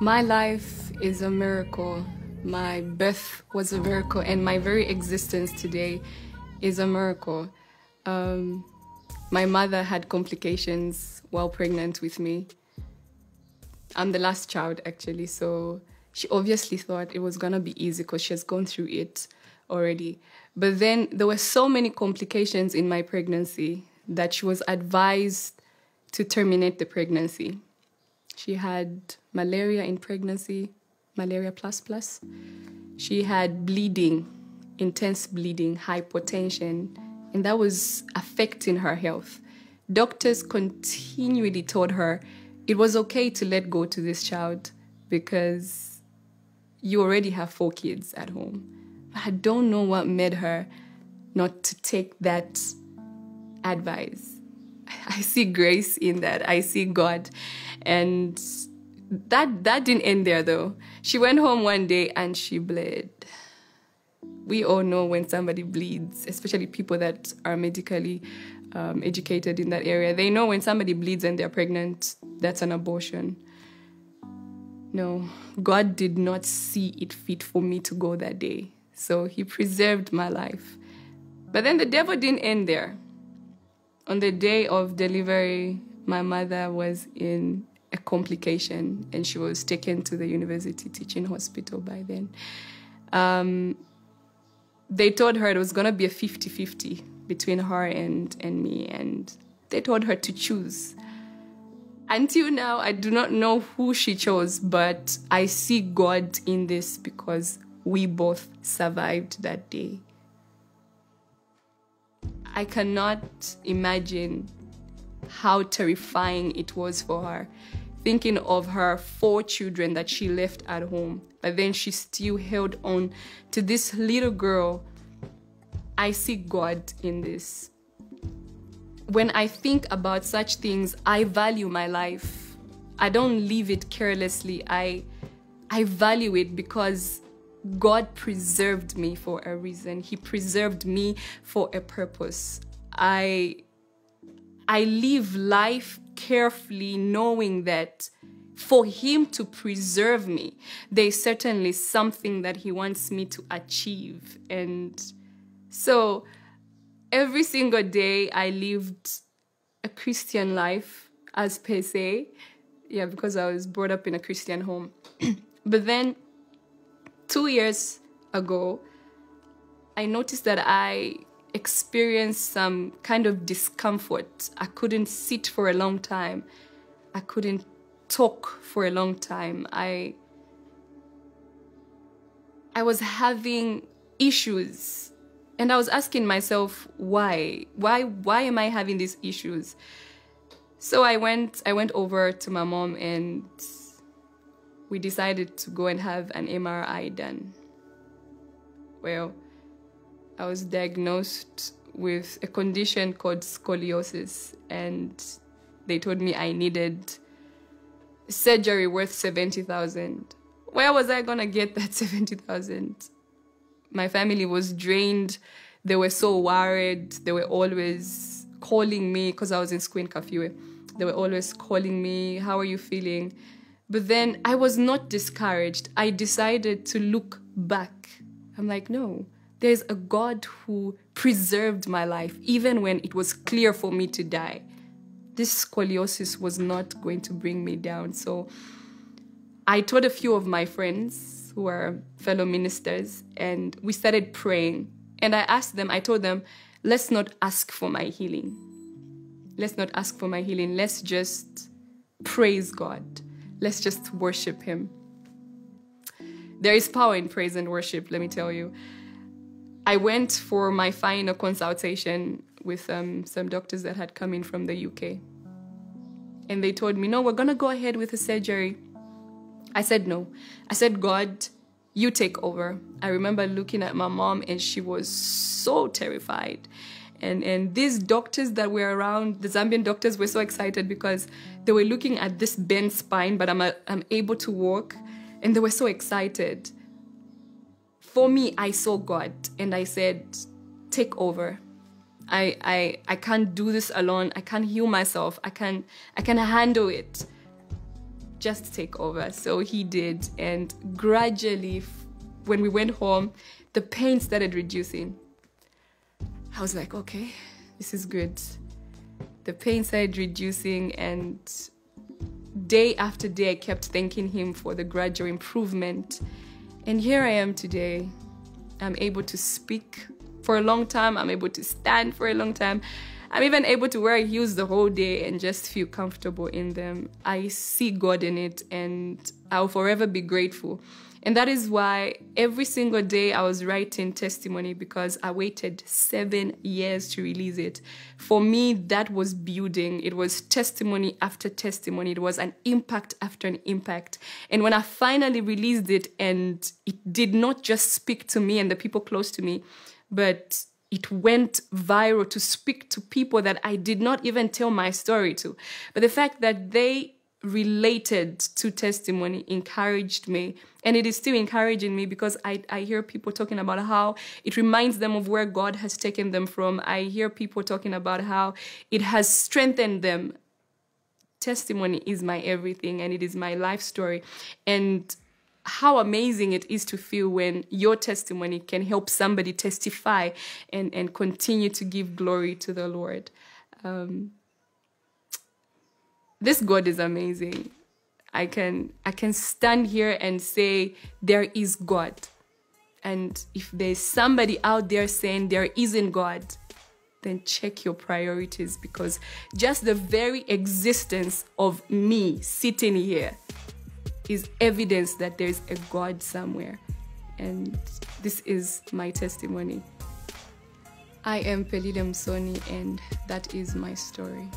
My life is a miracle. My birth was a miracle, and my very existence today is a miracle. My mother had complications while pregnant with me. I'm the last child, actually, so she obviously thought it was gonna be easy because she has gone through it already. But then there were so many complications in my pregnancy that she was advised to terminate the pregnancy. She had malaria in pregnancy, malaria plus plus. She had bleeding, intense bleeding, hypotension, and that was affecting her health. Doctors continually told her it was okay to let go to this child because you already have 4 kids at home. But I don't know what made her not to take that advice. I see grace in that. I see God. And that didn't end there, though. She went home one day and she bled. We all know when somebody bleeds, especially people that are medically educated in that area. They know when somebody bleeds and they're pregnant, that's an abortion. No, God did not see it fit for me to go that day. So he preserved my life. But then the devil didn't end there. On the day of delivery, my mother was in a complication and she was taken to the university teaching hospital by then. They told her it was going to be a 50-50 between her and me, and they told her to choose. Until now, I do not know who she chose, but I see God in this because we both survived that day. I cannot imagine how terrifying it was for her, thinking of her 4 children that she left at home, but then she still held on to this little girl. I see God in this. When I think about such things, I value my life. I don't live it carelessly. I value it because God preserved me for a reason. He preserved me for a purpose. I live life carefully, knowing that for him to preserve me, there's certainly something that he wants me to achieve. And so every single day I lived a Christian life, as per se. Yeah, because I was brought up in a Christian home. But then 2 years ago, I noticed that I experienced some kind of discomfort. I couldn't sit for a long time. I couldn't talk for a long time. I was having issues, and I was asking myself, why? Why am I having these issues? So I went over to my mom and we decided to go and have an MRI done. Well, I was diagnosed with a condition called scoliosis, and they told me I needed surgery worth 70,000. Where was I gonna get that 70,000? My family was drained. They were so worried. They were always calling me because I was in Squin Kafue. They were always calling me, how are you feeling? But then I was not discouraged. I decided to look back. I'm like, no, there's a God who preserved my life, even when it was clear for me to die. This scoliosis was not going to bring me down. So I told a few of my friends who are fellow ministers, and we started praying. And I told them, let's not ask for my healing. Let's not ask for my healing. Let's just praise God. Let's just worship him. There is power in praise and worship, let me tell you. I went for my final consultation with some doctors that had come in from the UK. And they told me, no, we're going to go ahead with the surgery. I said no. I said, God, you take over. I remember looking at my mom and she was so terrified. And these doctors that were around, the Zambian doctors, were so excited because they were looking at this bent spine, but I'm able to walk. And they were so excited. For me, I saw God and I said, take over. I can't do this alone. I can't heal myself. I can handle it. just take over. So he did, and gradually, when we went home, the pain started reducing. I was like, okay, this is good. The pain started reducing, and day after day, I kept thanking him for the gradual improvement. And here I am today. I'm able to speak for a long time. I'm able to stand for a long time. I'm even able to wear heels the whole day and just feel comfortable in them. I see God in it, and I'll forever be grateful. And that is why every single day I was writing testimony, because I waited 7 years to release it. For me, that was building. It was testimony after testimony. It was an impact after an impact. And when I finally released it, and it did not just speak to me and the people close to me, but it went viral to speak to people that I did not even tell my story to. But the fact that they related to testimony encouraged me, and it is still encouraging me, because I hear people talking about how it reminds them of where God has taken them from. I hear people talking about how it has strengthened them. Testimony is my everything, and it is my life story. And how amazing it is to feel when your testimony can help somebody testify and continue to give glory to the Lord. This God is amazing. I can stand here and say there is God. And if there's somebody out there saying there isn't God, then check your priorities, because just the very existence of me sitting here is evidence that there's a God somewhere. And this is my testimony. I am Phelile Msoni, and that is my story.